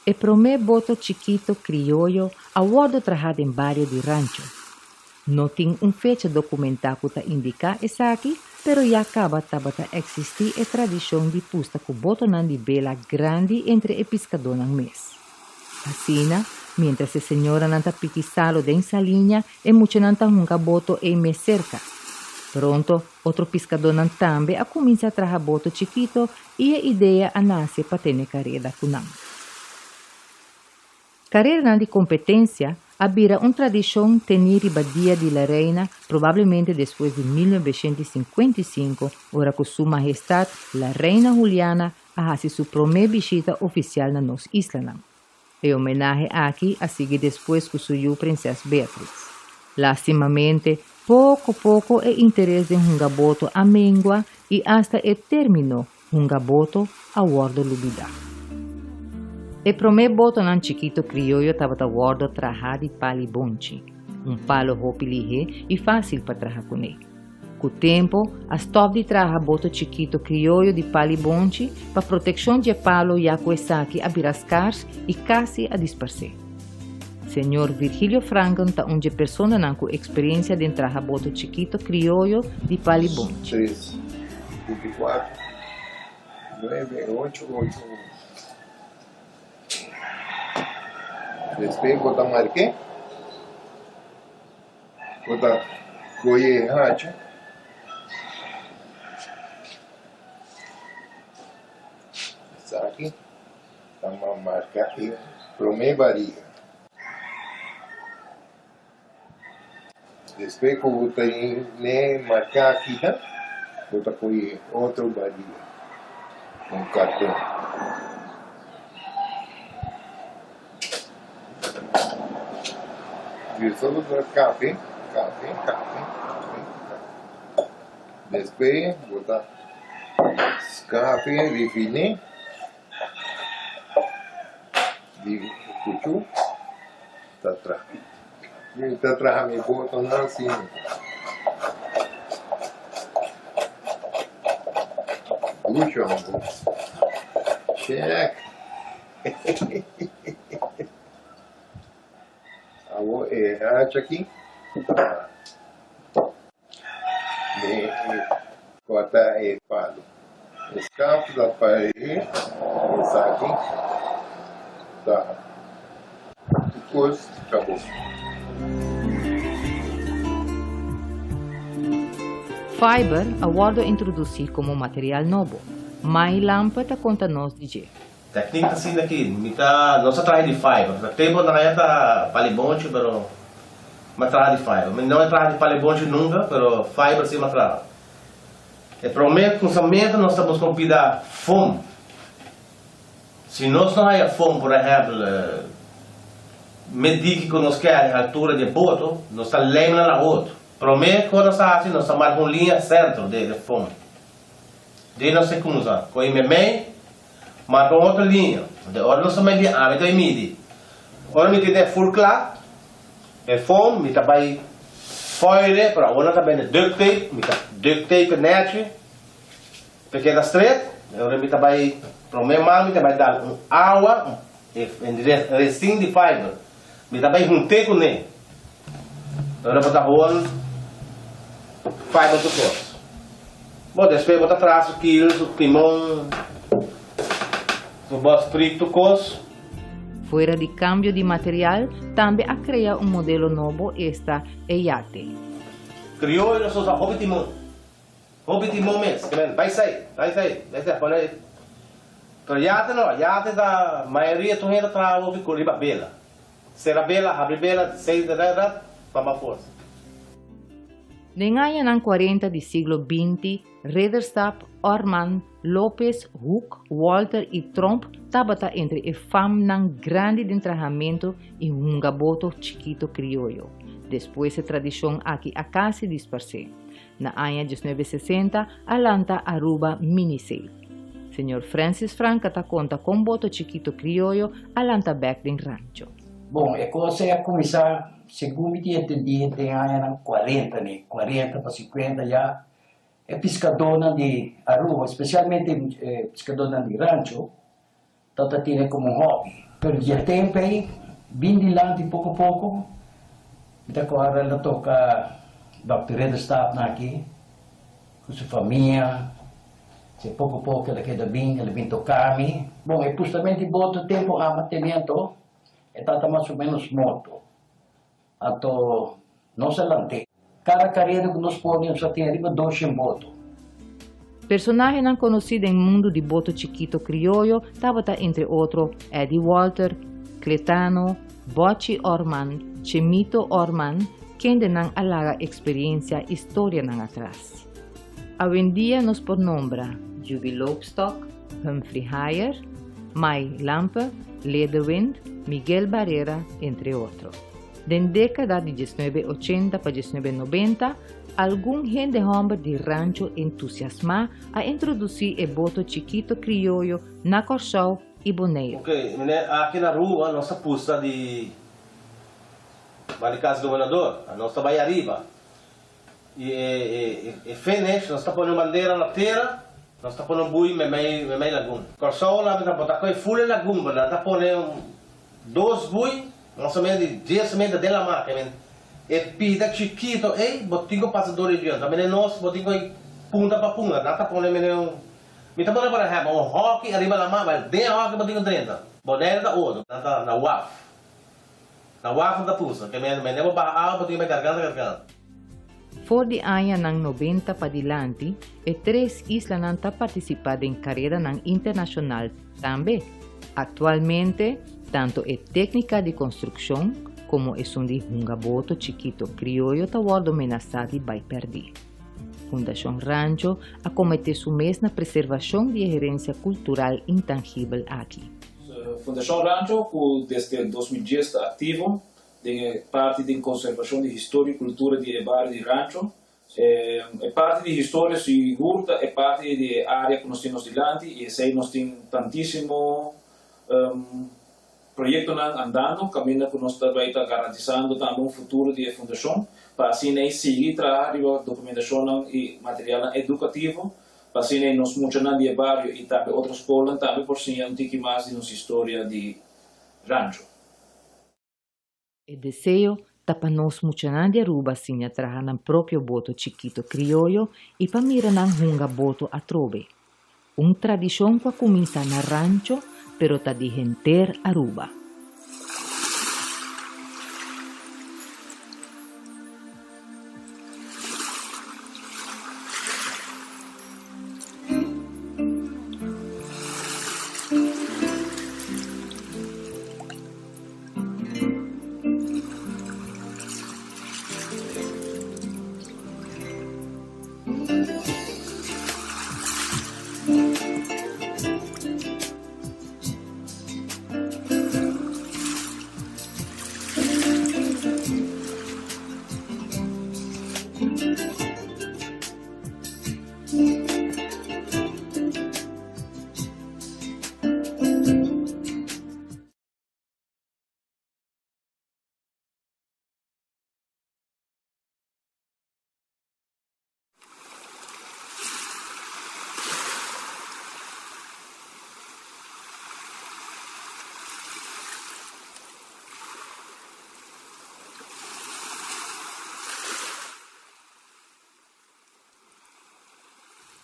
E promé Boto Chikito Crioyo awardo trajado em barrio de Rancho. Não tem fecha documental que indica essa aqui, pero já acaba tabata existir a tradição de pusta com boto nan de bela grande entre e pescador nan mês. Assim, mientras a senhora nanta piquisalo dessa linha, e mucho nanta hunga boto e me cerca. Pronto, outro pescador nan também a começa a trazer boto chiquito e a ideia a nasce para ter carreira com nan. Carreira de competência habira uma tradição tenir ribadia de la reina, provavelmente depois de 1955, ora que sua majestade, la reina Juliana, hace sua primeira visita oficial na nossa isla. E homenagem aqui a seguir depois que sua princesa Beatriz. Lastimamente, pouco a pouco o interesse em Hungaboto amengua e hasta o término Hungaboto a guardo lubida. E promé boto nan Chikito Crioyo estava a guardo trajar de pali bonchi, palo hopi lige e fácil para trajar com ele. Com o tempo, a stop de trajar boto Chikito Crioyo de pali bonchi para proteção de palo e aquesaki a birascar e quase a dispersar. Senhor Virgílio Franco está onde pessoa não com experiência de trajar boto Chikito Crioyo de pali bonchi. 3, 24, 9, 8, 8. Después botar marqué, botar coie rancho, está aqui, vamos a marcar aqui, promé varia. Después que botar ne marcar aqui, botar coie outro varia, com cartão. Solo café. Después botar café refiné de cuchu está atrás. Está atrás me boto assim. Puxa, check. Rancho aqui, corta e palo. Escape da parede, essa aqui, tá. Depois, acabou. Fiber aguardo introduzir como material novo, mas lâmpada conta nós de Técnica assim daqui, não se traje de fiber. Tempo na época palibonte, pero me traje de fiber. Não é traje de palibonte nunca, pero fiber sim me traje. E para o meu conhecimento nós estamos com pida fome. Se nós não há fome, por exemplo, medir que nós queremos a altura de boto, nós estamos lembrando a outro. Para o meu quando nós estamos assim, nós estamos com linha centro de fome. De não sei como usar. Com o meio mas com outra linha. Ora não somente de área que mide. Ora me tem full clap, é foam, me também foile para ora também duct tape, me duct tape net, pequena straight. Ora me também para o meu mal me também dar água, restinho de fiber, me também juntei com ele. Ora botar rolo, fiber do corpo. Bom, depois botar traço, quilos, timão. Fuera de cambio de material, também a criar modelo novo esta iate. Crioyo só usa hobby timão mesmo, vai sair, olha aí. Pero iate não, iate da maioria tu ainda traz hobby com riba bela. Será bela, abre bela, seis de nada, para mais força. Nenhaya ng 40 do siglo XX, Rederstap, Orman, Lopez, Hook, Walter e Trump tabata entre o fam ng grande de entrajamento e Hungaboto Chikito Crioyo. Depois a tradição aqui a casi dispersé. Na ano 1960, Alanta Aruba Minisale. Senhor Francis Franca ta conta com Boto Chikito Crioyo, Alanta back din Rancho. Bom, é coisa a começar, segundo me entendi, tem ano 40, né? 40 para 50 já. É pescadora de Aruba, especialmente pescadora de Rancho, então tinha como hobby. Pero ya tempo aí, bindi lang di pouco, kita ko aral na to ka doctorate staff na aqui, com sua família, se pouco ela queda bem, ela vem tocar-me. Bom, é justamente Boto tempo a mantenimento, é tata mais ou menos moto. Ato, nós alante. Cada carreira que nós podemos ter arriba 2 Boto. Personagem não conhecido em mundo de Boto Chikito Crioyo estava entre outros Eddie Walter, Cletano, Bochi Orman, Chimito Orman, quem não alaga experiência e história não atrás. Hoje em dia nos por nombrar Juby Lopestock, Humphrey Heyer, Mai Lampe, Ledewind, Miguel Barrera, entre outros. Da década de 1980 para 1990, algum gente homem de Rancho entusiasma a introduzir o Boto Chikito Crioyo na Crioyo e Boneiro. Ok, aqui na rua, a nossa posta de casa do governador, a nossa baiariba. E finish, nós estamos pondo bandeira na terra, nós estamos pondo bui, memei laguna. Crioyo, nós estamos pondo full laguna, nós estamos pondo 2 bui, nós estamos de 10 metros de la máquina. E pida Chikito, botinho passador de diante. Também nós, botinho punta para punta. Nada para menino. Me também para reba, hockey arriba la mão, de hockey botinho 30. Boneira da outro, na WAF. Na WAF da pusa, que me devo barrar, botinho me carregando. For de año ng 90 pa dilante, e 3 islas nang participado em carreira nang internacional também. Actualmente, tanto a técnica de construção como o som de Boto Chikito Crioyo tawar dominasati by perdi. Fundação Rancho acomete sua mesma preservação de herência cultural intangível aqui. Fundação Rancho, que desde 2010 está ativo, tem parte de conservação de história e cultura de bairro de Rancho. É parte de história segura, é parte de área que nós temos dilante e sei nós temos tantíssimo projeto andando, caminho que nós também está garantizando também um futuro de fundação, para assim seguir trabalhando documentação e material educativo, para assim nós mencionar de bairro e também outras escolas também por si um pouco mais de nossa história de Rancho. O desejo está para nós mencionar de Aruba assim trabalhar no próprio Boto Chikito Crioyo e para mirar na Boto a trove. Tradição que começa na Rancho, pero ta di genter Aruba.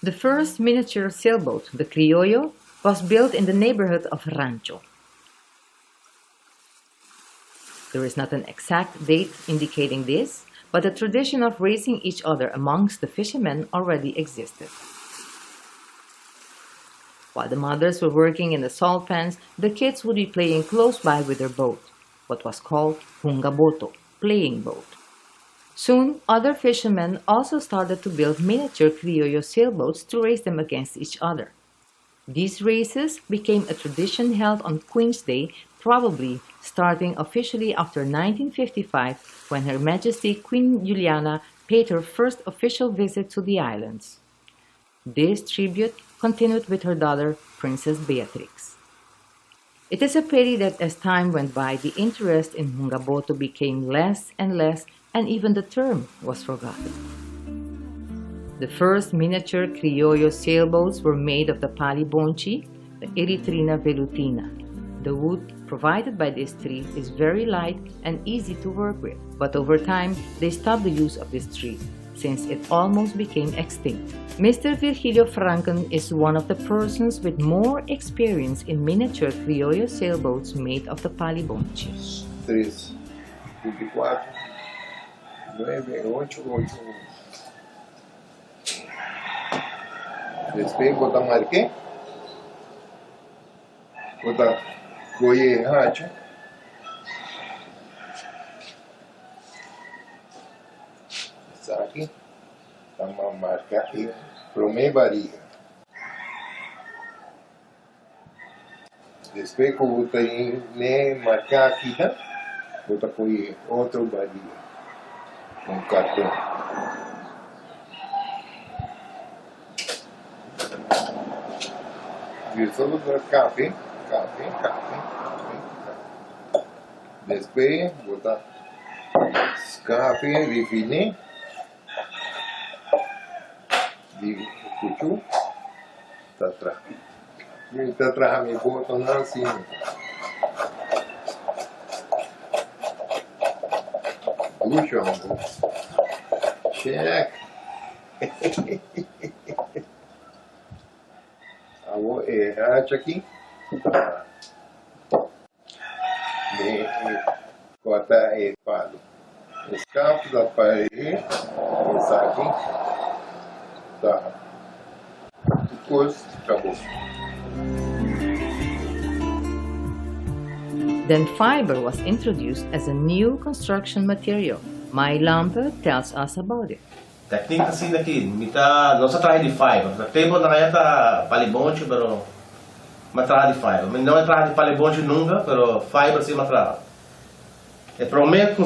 The first miniature sailboat, the Crioyo, was built in the neighborhood of Rancho. There is not an exact date indicating this, but the tradition of racing each other amongst the fishermen already existed. While the mothers were working in the salt pans, the kids would be playing close by with their boat, what was called Boto, playing boat. Soon, other fishermen also started to build miniature Crioyo sailboats to race them against each other. These races became a tradition held on Queen's Day, probably starting officially after 1955, when Her Majesty Queen Juliana paid her first official visit to the islands. This tribute continued with her daughter, Princess Beatrix. It is a pity that as time went by, the interest in Boto became less and less, and even the term was forgotten. The first miniature Crioyo sailboats were made of the Pali Bonchi, the Erythrina velutina, The wood provided by this tree is very light and easy to work with, but over time they stopped the use of this tree since it almost became extinct. Mr. Virgilio Franken is one of the persons with more experience in miniature Crioyo sailboats made of the palibonche. 3, 24, 9, 8, 8. Después botar marqué, botar goye Rancho, está aqui, uma marca aqui, promê barriga. Depois que eu botei marcar aqui, botar outro barriga, com cartão. Solo café. Después botar café refiné de cuchu está atrás. Está atrás mi Boto no así. Lucho, check. Vou errar aqui. Cortar o palo. Escape da parede. Essa aqui. Tá. Depois, acabou. Then fiber was introduced as a new construction material. My lampe tells us about it. Technique assim daqui, nossa traje de fiber. O table na kaya tá palibonche, pero traje de fiber. Não é traje de palibonche nunca, pero fiber sim traje. E prometo que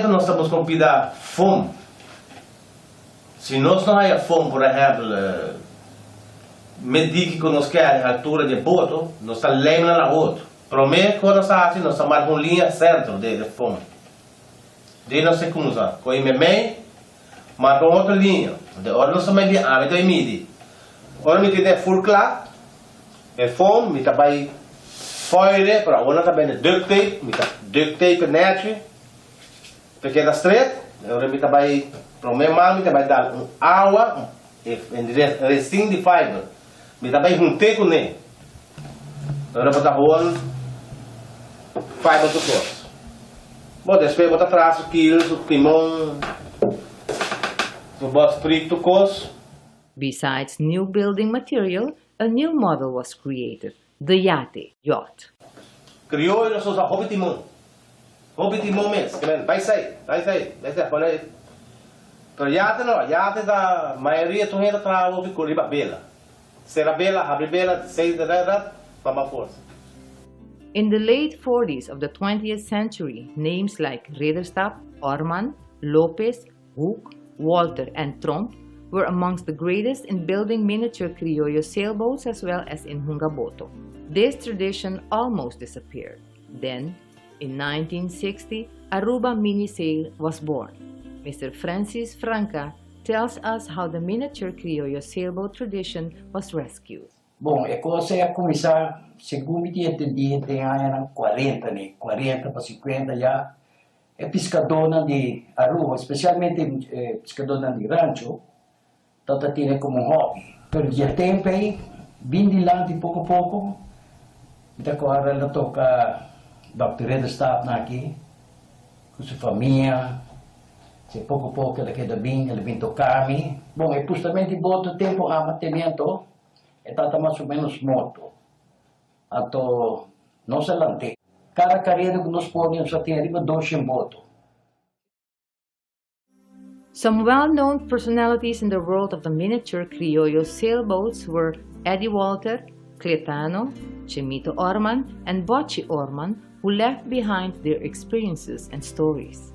nós estamos com pida foam. Se nós não há foam, por exemplo, medir que nós queremos a altura de boto, nós estamos lembra na outra. Prometo que nós estamos marcando linha centro de foam. Daí nós sei como usar. Com marca outra linha. Agora nós estamos linha A, então é midi. Agora me tem full clock, é foam, me vai foil para agora também é duct tape, me duct tape net, porque da straight, agora me vai para o meu mal, me vai dar água, restinho de fiber, me vai juntar com ele. Agora botar rolo, fiber do corpo. Bom, depois botar traço, quilos, timão. Besides new building material, a new model was created, the yacht. Crioyo nós usa hobby timão mesmo, vai sair. Pero yacht da maioria tu ainda trava o bico riba bela. Será bela, abre bela, sei da para força. In the late 40s of the 20th century, names like Rederstab, Orman, Lopez, Hook, Walter and Tromp were amongst the greatest in building miniature Crioyo sailboats as well as in Boto. This tradition almost disappeared. Then, in 1960, Aruba mini sail was born. Mr. Francis Franca tells us how the miniature Crioyo sailboat tradition was rescued. Bom, é coisa a começar, segundo me entendi, tem aí 40 para 50 já. É pescadora de Aruba, especialmente pescadora de Rancho, toda tiene como hobby. Pero ya tempo aí, vim lá de pouco a pouco, então agora ela toca Dr. Rederstab aqui, com sua família, se pouco a pouco ela queda bem, ela vem tocar-me. Bom, é justamente Boto tempo a mantenimento, é tata mais ou menos moto. Então, não se lante. Cada carreira que nós podemos só tem arriba 2 Boto. Some well-known personalities in the world of the miniature Crioyo sailboats were Eddie Walter, Cletano, Chimito Orman, and Bocci Orman, who left behind their experiences and stories.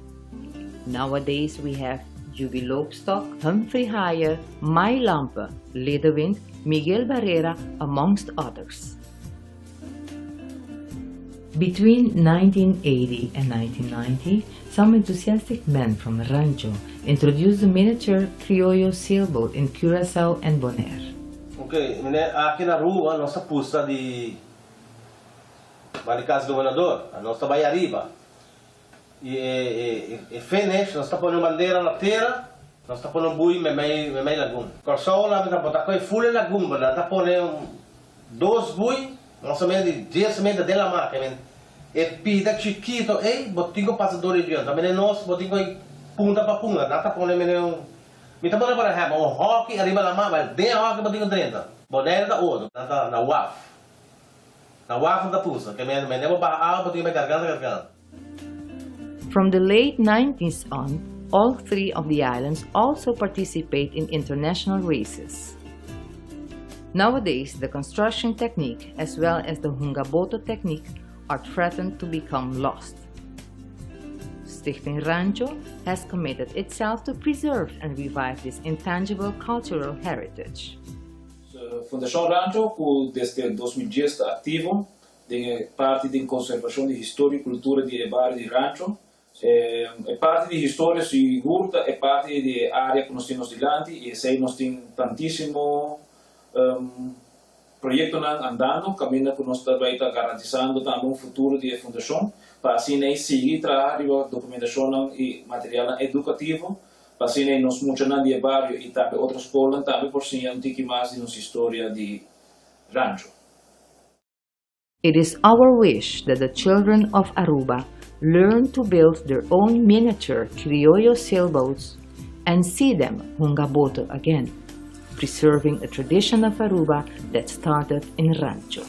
Nowadays we have Juby Lopestock, Humphrey Heyer, Mai Lampe, Ledewind, Miguel Barrera, amongst others. Between 1980 and 1990, some enthusiastic men from Rancho introduced the miniature Crioyo sailboat in Curaçao and Bonaire. Ok, aqui na rua, nossa pista de vai na casa do governador, nós estamos aí arriba. E finish, nós estamos pondo bandeira na terra, nós estamos pondo bui, memei laguna. Corsola, nós estamos pondo full laguna, nós estamos pondo 2 bui, mais ou menos de 10 metros de la máquina. E pida Chikito, botinho passador de ano, também nós botinho punta para punta, nós estamos pondo me está pondo para hockey arriba la mão, mas tem hockey botinho dentro, boneira da outro, na waf. Na waf da pusa, que me leva para a água, botinho vai carregando. From the late 19th on, all 3 of the islands also participate in international races. Nowadays, the construction technique as well as the Boto technique are threatened to become lost. Stichting Rancho has committed itself to preserve and revive this intangible cultural heritage. Fundação Rancho, que desde 2010 está ativo, tem parte de conservação de história e cultura de bairro de Rancho. É parte de história segura, é parte de área que nós temos delante e sei nós temos tantíssimo projeto andando, caminho que nós também está garantizando também um futuro de fundação, para assim seguir trabalhando documentação e material educativo, para assim nós mostrando de bairro e também outras escolas também por si um pouco mais de nossa história de Rancho. It is our wish that the children of Aruba learn to build their own miniature Crioyo sailboats and see them Boto again, preserving a tradition of Aruba that started in Rancho.